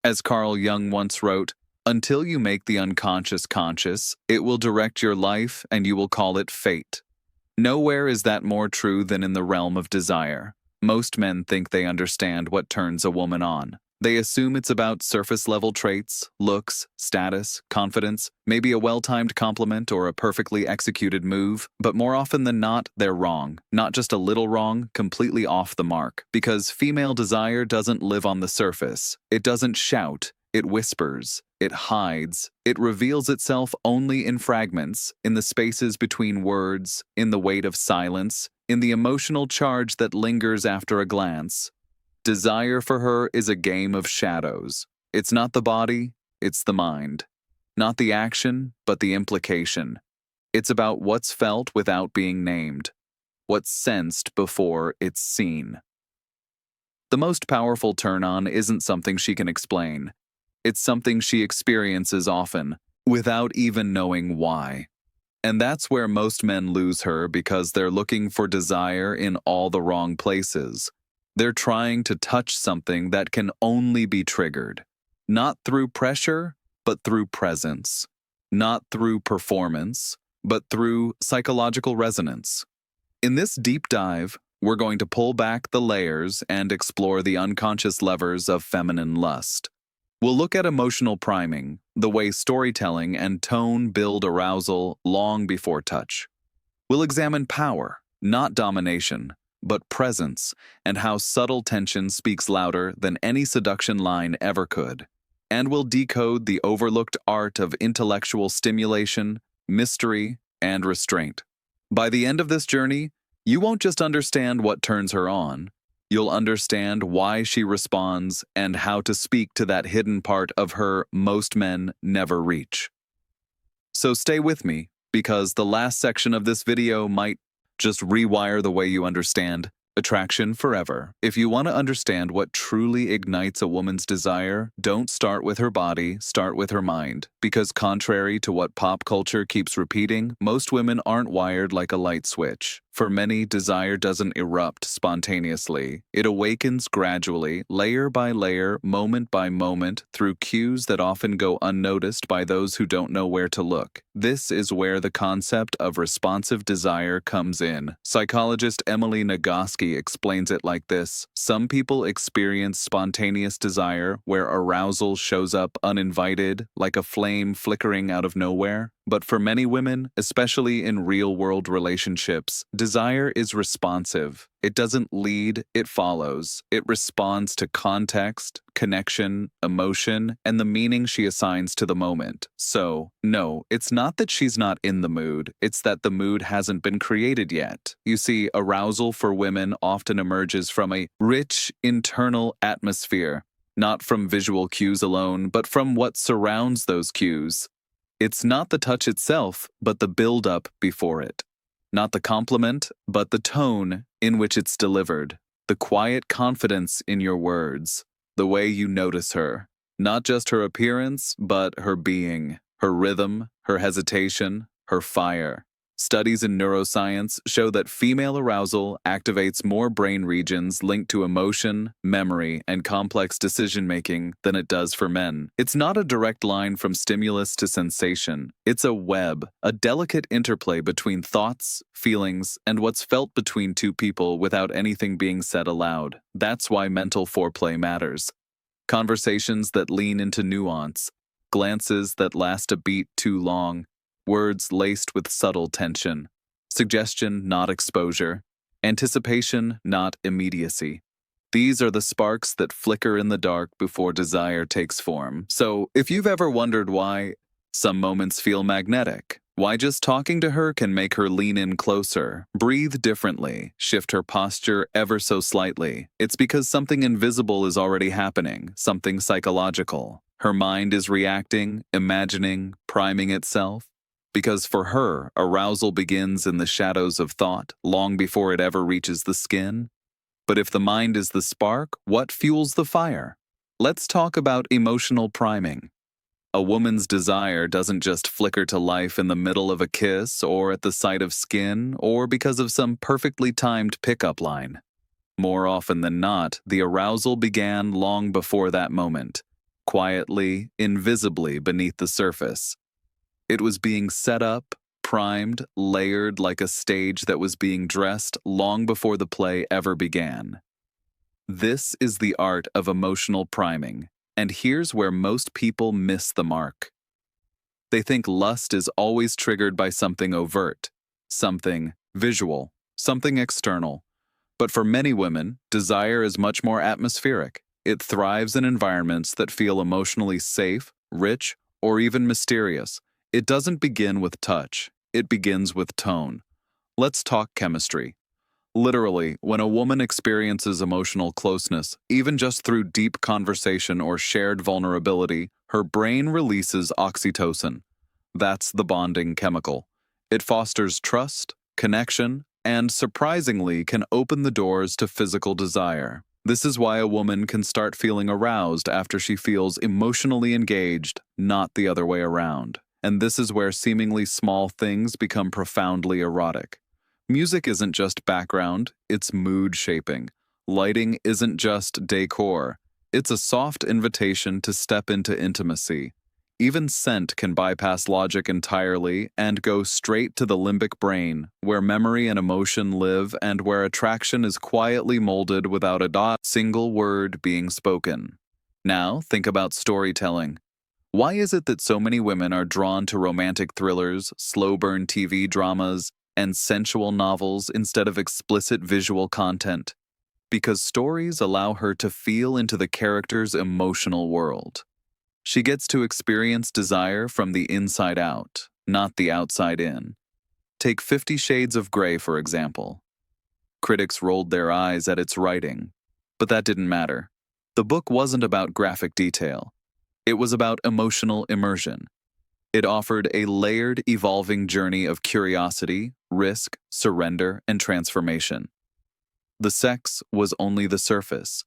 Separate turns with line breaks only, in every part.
As Carl Jung once wrote, "Until you make the unconscious conscious, it will direct your life and you will call it fate." Nowhere is that more true than in the realm of desire. Most men think they understand what turns a woman on. They assume it's about surface-level traits, looks, status, confidence, maybe a well-timed compliment or a perfectly executed move, but more often than not, they're wrong. Not just a little wrong, completely off the mark. Because female desire doesn't live on the surface. It doesn't shout. It whispers. It hides. It reveals itself only in fragments, in the spaces between words, in the weight of silence, in the emotional charge that lingers after a glance. Desire for her is a game of shadows. It's not the body, it's the mind. Not the action, but the implication. It's about what's felt without being named, what's sensed before it's seen. The most powerful turn-on isn't something she can explain. It's something she experiences often, without even knowing why. And that's where most men lose her because they're looking for desire in all the wrong places. They're trying to touch something that can only be triggered. Not through pressure, but through presence. Not through performance, but through psychological resonance. In this deep dive, we're going to pull back the layers and explore the unconscious levers of feminine lust. We'll look at emotional priming, the way storytelling and tone build arousal long before touch. We'll examine power, not domination, but presence, and how subtle tension speaks louder than any seduction line ever could. And we'll decode the overlooked art of intellectual stimulation, mystery, and restraint. By the end of this journey, you won't just understand what turns her on, you'll understand why she responds and how to speak to that hidden part of her most men never reach. So stay with me, because the last section of this video might just rewire the way you understand attraction forever. If you want to understand what truly ignites a woman's desire, don't start with her body, start with her mind. Because contrary to what pop culture keeps repeating, most women aren't wired like a light switch. For many, desire doesn't erupt spontaneously. It awakens gradually, layer by layer, moment by moment, through cues that often go unnoticed by those who don't know where to look. This is where the concept of responsive desire comes in. Psychologist Emily Nagoski explains it like this: some people experience spontaneous desire where arousal shows up uninvited, like a flame flickering out of nowhere. But for many women, especially in real-world relationships, desire is responsive. It doesn't lead, it follows. It responds to context, connection, emotion, and the meaning she assigns to the moment. So, no, it's not that she's not in the mood, it's that the mood hasn't been created yet. You see, arousal for women often emerges from a rich internal atmosphere, not from visual cues alone, but from what surrounds those cues. It's not the touch itself, but the build-up before it. Not the compliment, but the tone in which it's delivered. The quiet confidence in your words. The way you notice her. Not just her appearance, but her being. Her rhythm, her hesitation, her fire. Studies in neuroscience show that female arousal activates more brain regions linked to emotion, memory, and complex decision-making than it does for men. It's not a direct line from stimulus to sensation. It's a web, a delicate interplay between thoughts, feelings, and what's felt between two people without anything being said aloud. That's why mental foreplay matters. Conversations that lean into nuance, glances that last a beat too long, words laced with subtle tension, suggestion, not exposure, anticipation, not immediacy. These are the sparks that flicker in the dark before desire takes form. So, if you've ever wondered why some moments feel magnetic, why just talking to her can make her lean in closer, breathe differently, shift her posture ever so slightly, it's because something invisible is already happening, something psychological. Her mind is reacting, imagining, priming itself. Because for her, arousal begins in the shadows of thought, long before it ever reaches the skin. But if the mind is the spark, what fuels the fire? Let's talk about emotional priming. A woman's desire doesn't just flicker to life in the middle of a kiss or at the sight of skin or because of some perfectly timed pickup line. More often than not, the arousal began long before that moment. quietly, invisibly beneath the surface. It was being set up, primed, layered like a stage that was being dressed long before the play ever began. This is the art of emotional priming, and here's where most people miss the mark. They think lust is always triggered by something overt, something visual, something external. But for many women, desire is much more atmospheric. It thrives in environments that feel emotionally safe, rich, or even mysterious. It doesn't begin with touch, it begins with tone. Let's talk chemistry. Literally, when a woman experiences emotional closeness, even just through deep conversation or shared vulnerability, her brain releases oxytocin. That's the bonding chemical. It fosters trust, connection, and surprisingly can open the doors to physical desire. This is why a woman can start feeling aroused after she feels emotionally engaged, not the other way around. And this is where seemingly small things become profoundly erotic. Music isn't just background, it's mood shaping. Lighting isn't just decor, it's a soft invitation to step into intimacy. Even scent can bypass logic entirely and go straight to the limbic brain, where memory and emotion live and where attraction is quietly molded without a single word being spoken. Now, think about storytelling. Why is it that so many women are drawn to romantic thrillers, slow-burn TV dramas, and sensual novels instead of explicit visual content? Because stories allow her to feel into the character's emotional world. She gets to experience desire from the inside out, not the outside in. Take 50 Shades of Grey, for example. Critics rolled their eyes at its writing, but that didn't matter. The book wasn't about graphic detail. It was about emotional immersion. It offered a layered, evolving journey of curiosity, risk, surrender, and transformation. The sex was only the surface.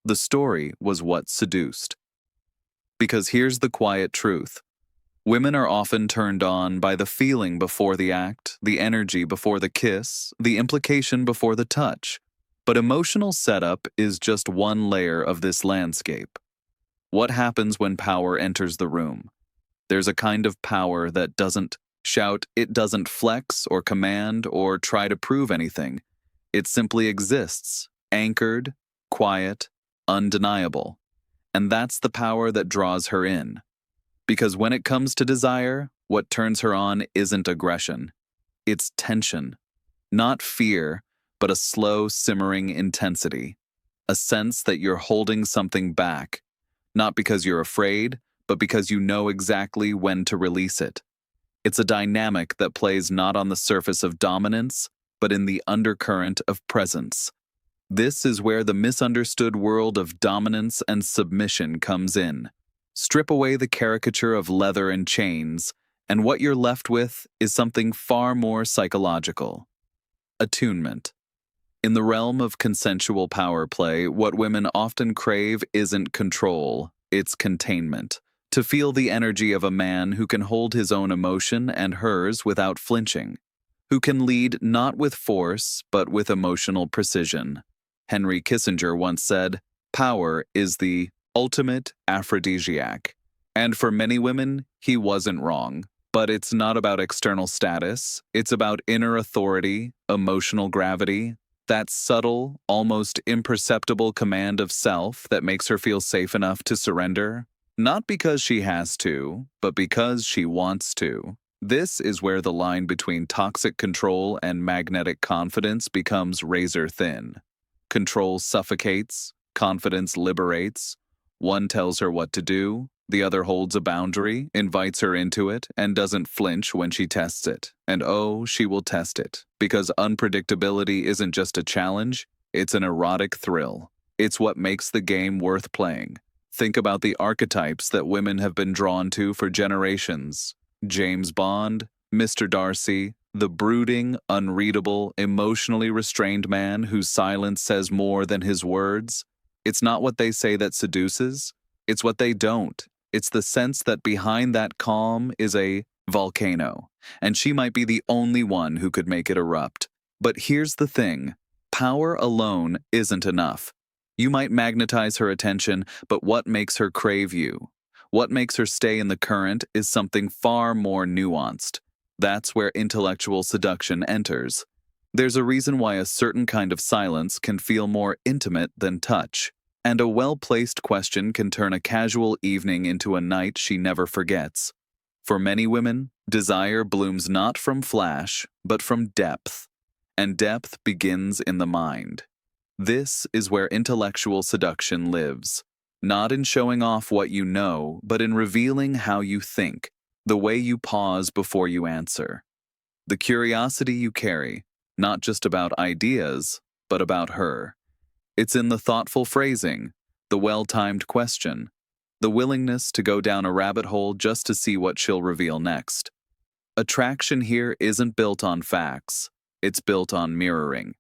The story was what seduced. Because here's the quiet truth. Women are often turned on by the feeling before the act, the energy before the kiss, the implication before the touch. But emotional setup is just one layer of this landscape. What happens when power enters the room? There's a kind of power that doesn't shout, it doesn't flex or command or try to prove anything. It simply exists, anchored, quiet, undeniable. And that's the power that draws her in. Because when it comes to desire, what turns her on isn't aggression. It's tension. Not fear, but a slow, simmering intensity. A sense that you're holding something back. Not because you're afraid, but because you know exactly when to release it. It's a dynamic that plays not on the surface of dominance, but in the undercurrent of presence. This is where the misunderstood world of dominance and submission comes in. Strip away the caricature of leather and chains, and what you're left with is something far more psychological. Attunement. In the realm of consensual power play, what women often crave isn't control, it's containment. To feel the energy of a man who can hold his own emotion and hers without flinching. Who can lead not with force, but with emotional precision. Henry Kissinger once said, "Power is the ultimate aphrodisiac." And for many women, he wasn't wrong. But it's not about external status, it's about inner authority, emotional gravity, that subtle, almost imperceptible command of self that makes her feel safe enough to surrender. Not because she has to, but because she wants to. This is where the line between toxic control and magnetic confidence becomes razor thin. Control suffocates, confidence liberates. One tells her what to do, the other holds a boundary, invites her into it, and doesn't flinch when she tests it. And oh, she will test it, because unpredictability isn't just a challenge, it's an erotic thrill. It's what makes the game worth playing. Think about the archetypes that women have been drawn to for generations. James Bond, Mr. Darcy, the brooding, unreadable, emotionally restrained man whose silence says more than his words. It's not what they say that seduces, it's what they don't. It's the sense that behind that calm is a volcano, and she might be the only one who could make it erupt. But here's the thing, power alone isn't enough. You might magnetize her attention, but what makes her crave you? What makes her stay in the current is something far more nuanced. That's where intellectual seduction enters. There's a reason why a certain kind of silence can feel more intimate than touch, and a well-placed question can turn a casual evening into a night she never forgets. For many women, desire blooms not from flash, but from depth, and depth begins in the mind. This is where intellectual seduction lives, not in showing off what you know, but in revealing how you think, the way you pause before you answer. The curiosity you carry, not just about ideas, but about her. It's in the thoughtful phrasing, the well-timed question, the willingness to go down a rabbit hole just to see what she'll reveal next. Attraction here isn't built on facts, it's built on mirroring.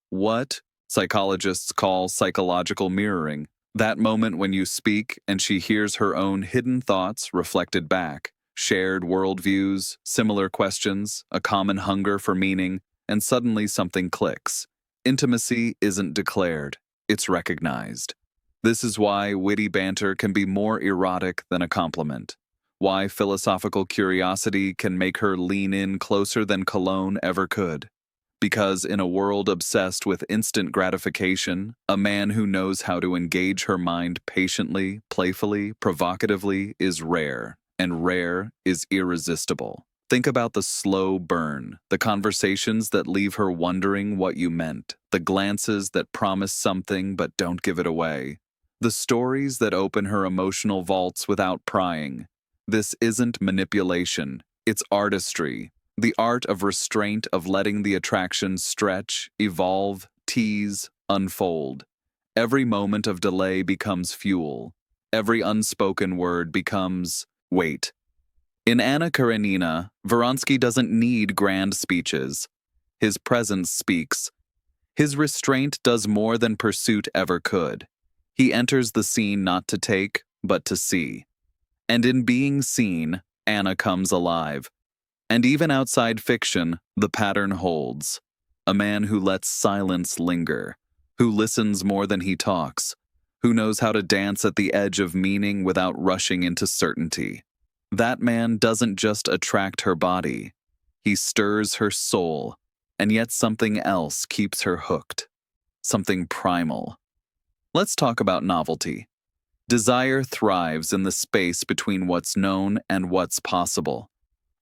What psychologists call psychological mirroring, that moment when you speak and she hears her own hidden thoughts reflected back, shared worldviews, similar questions, a common hunger for meaning, and suddenly something clicks. Intimacy isn't declared, it's recognized. This is why witty banter can be more erotic than a compliment. Why philosophical curiosity can make her lean in closer than cologne ever could. Because in a world obsessed with instant gratification, a man who knows how to engage her mind patiently, playfully, provocatively is rare, and rare is irresistible. Think about the slow burn, the conversations that leave her wondering what you meant, the glances that promise something but don't give it away, the stories that open her emotional vaults without prying. This isn't manipulation, it's artistry. The art of restraint, of letting the attraction stretch, evolve, tease, unfold. Every moment of delay becomes fuel. Every unspoken word becomes weight. In Anna Karenina, Vronsky doesn't need grand speeches. His presence speaks. His restraint does more than pursuit ever could. He enters the scene not to take, but to see. And in being seen, Anna comes alive. And even outside fiction, the pattern holds. A man who lets silence linger, who listens more than he talks, who knows how to dance at the edge of meaning without rushing into certainty. That man doesn't just attract her body, he stirs her soul, and yet something else keeps her hooked. Something primal. Let's talk about novelty. Desire thrives in the space between what's known and what's possible.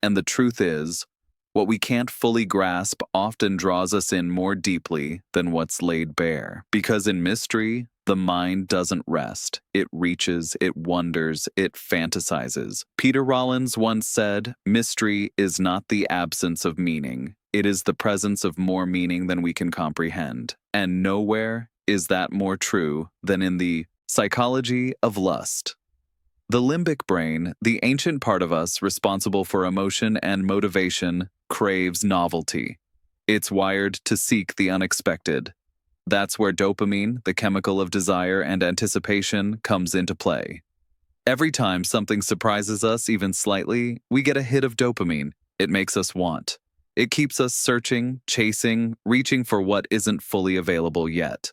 And the truth is, what we can't fully grasp often draws us in more deeply than what's laid bare. Because in mystery, the mind doesn't rest. It reaches, it wonders, it fantasizes. Peter Rollins once said, "Mystery is not the absence of meaning. It is the presence of more meaning than we can comprehend." And nowhere is that more true than in the psychology of lust. The limbic brain, the ancient part of us responsible for emotion and motivation, craves novelty. It's wired to seek the unexpected. That's where dopamine, the chemical of desire and anticipation, comes into play. Every time something surprises us even slightly, we get a hit of dopamine. It makes us want. It keeps us searching, chasing, reaching for what isn't fully available yet.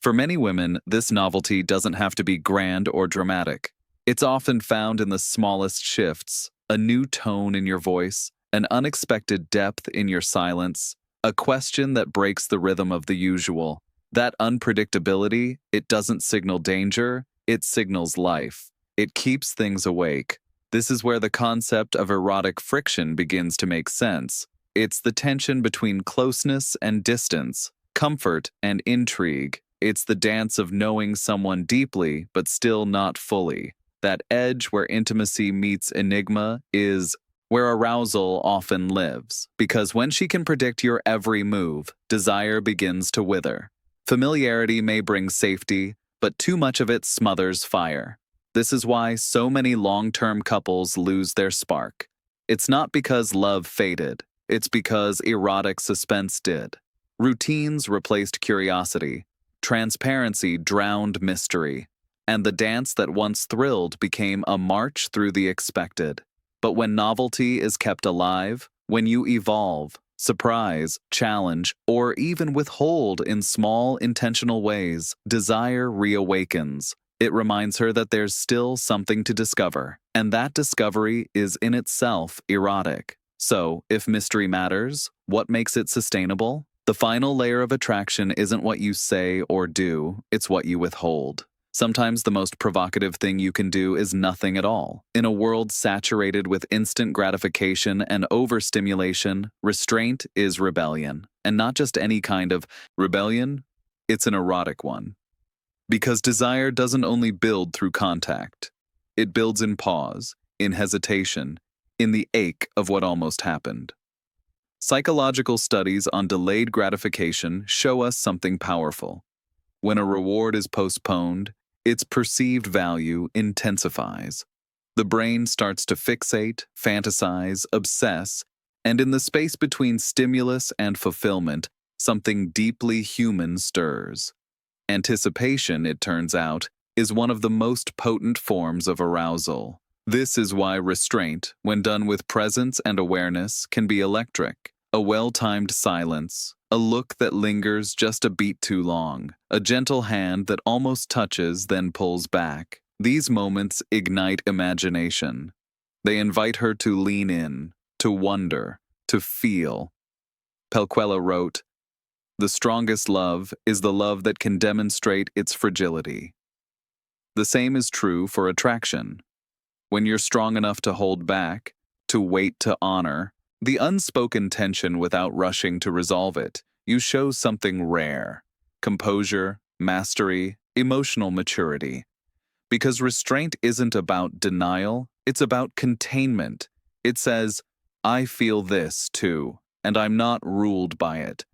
For many women, this novelty doesn't have to be grand or dramatic. It's often found in the smallest shifts, a new tone in your voice, an unexpected depth in your silence, a question that breaks the rhythm of the usual. That unpredictability, it doesn't signal danger, it signals life. It keeps things awake. This is where the concept of erotic friction begins to make sense. It's the tension between closeness and distance, comfort and intrigue. It's the dance of knowing someone deeply, but still not fully. That edge where intimacy meets enigma is where arousal often lives, because when she can predict your every move, desire begins to wither. Familiarity may bring safety, but too much of it smothers fire. This is why so many long-term couples lose their spark. It's not because love faded, it's because erotic suspense did. Routines replaced curiosity, transparency drowned mystery. And the dance that once thrilled became a march through the expected. But when novelty is kept alive, when you evolve, surprise, challenge, or even withhold in small, intentional ways, desire reawakens. It reminds her that there's still something to discover, and that discovery is in itself erotic. So, if mystery matters, what makes it sustainable? The final layer of attraction isn't what you say or do, it's what you withhold. Sometimes the most provocative thing you can do is nothing at all. In a world saturated with instant gratification and overstimulation, restraint is rebellion. And not just any kind of rebellion, it's an erotic one. Because desire doesn't only build through contact. It builds in pause, in hesitation, in the ache of what almost happened. Psychological studies on delayed gratification show us something powerful. When a reward is postponed, its perceived value intensifies. The brain starts to fixate, fantasize, obsess, and in the space between stimulus and fulfillment, something deeply human stirs. Anticipation, it turns out, is one of the most potent forms of arousal. This is why restraint, when done with presence and awareness, can be electric. A well-timed silence, a look that lingers just a beat too long, a gentle hand that almost touches then pulls back. These moments ignite imagination. They invite her to lean in, to wonder, to feel. Pelquella wrote, "The strongest love is the love that can demonstrate its fragility." The same is true for attraction. When you're strong enough to hold back, to wait to honor, the unspoken tension without rushing to resolve it, you show something rare: composure, mastery, emotional maturity. Because restraint isn't about denial, it's about containment. It says, I feel this too, and I'm not ruled by it.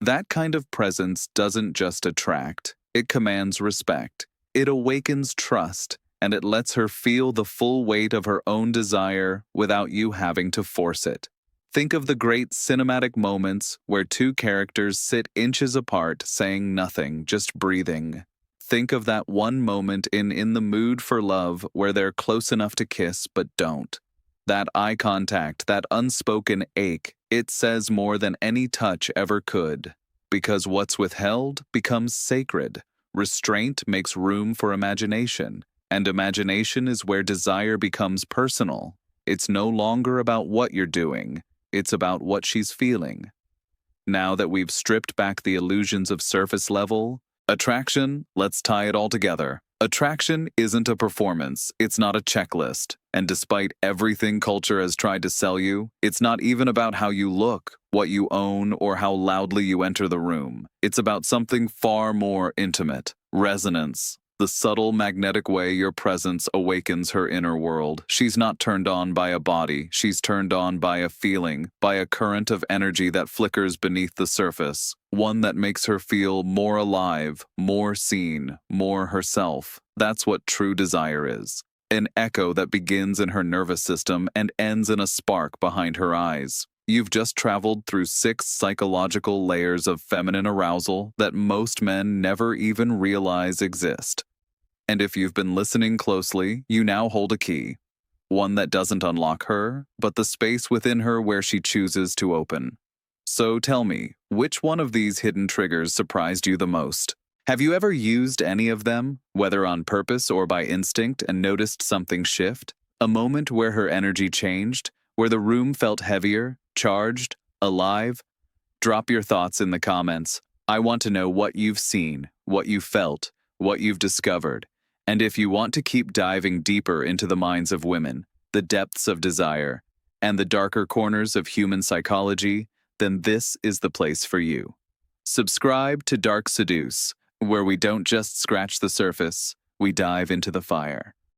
That kind of presence doesn't just attract, it commands respect. It awakens trust, and it lets her feel the full weight of her own desire without you having to force it. Think of the great cinematic moments where two characters sit inches apart saying nothing, just breathing. Think of that one moment in The Mood for Love where they're close enough to kiss but don't. That eye contact, that unspoken ache, it says more than any touch ever could. Because what's withheld becomes sacred. Restraint makes room for imagination, and imagination is where desire becomes personal. It's no longer about what you're doing. It's about what she's feeling. Now that we've stripped back the illusions of surface level attraction, let's tie it all together. Attraction isn't a performance, it's not a checklist. And despite everything culture has tried to sell you, it's not even about how you look, what you own, or how loudly you enter the room. It's about something far more intimate: resonance. The subtle magnetic way your presence awakens her inner world. She's not turned on by a body, she's turned on by a feeling, by a current of energy that flickers beneath the surface, one that makes her feel more alive, more seen, more herself. That's what true desire is. An echo that begins in her nervous system and ends in a spark behind her eyes. You've just traveled through 6 psychological layers of feminine arousal that most men never even realize exist. And if you've been listening closely, you now hold a key. One that doesn't unlock her, but the space within her where she chooses to open. So tell me, which one of these hidden triggers surprised you the most? Have you ever used any of them, whether on purpose or by instinct, and noticed something shift? A moment where her energy changed? Where the room felt heavier, charged, alive? Drop your thoughts in the comments. I want to know what you've seen, what you felt, what you've discovered. And if you want to keep diving deeper into the minds of women, the depths of desire, and the darker corners of human psychology, then this is the place for you. Subscribe to Dark Seduce, where we don't just scratch the surface, we dive into the fire.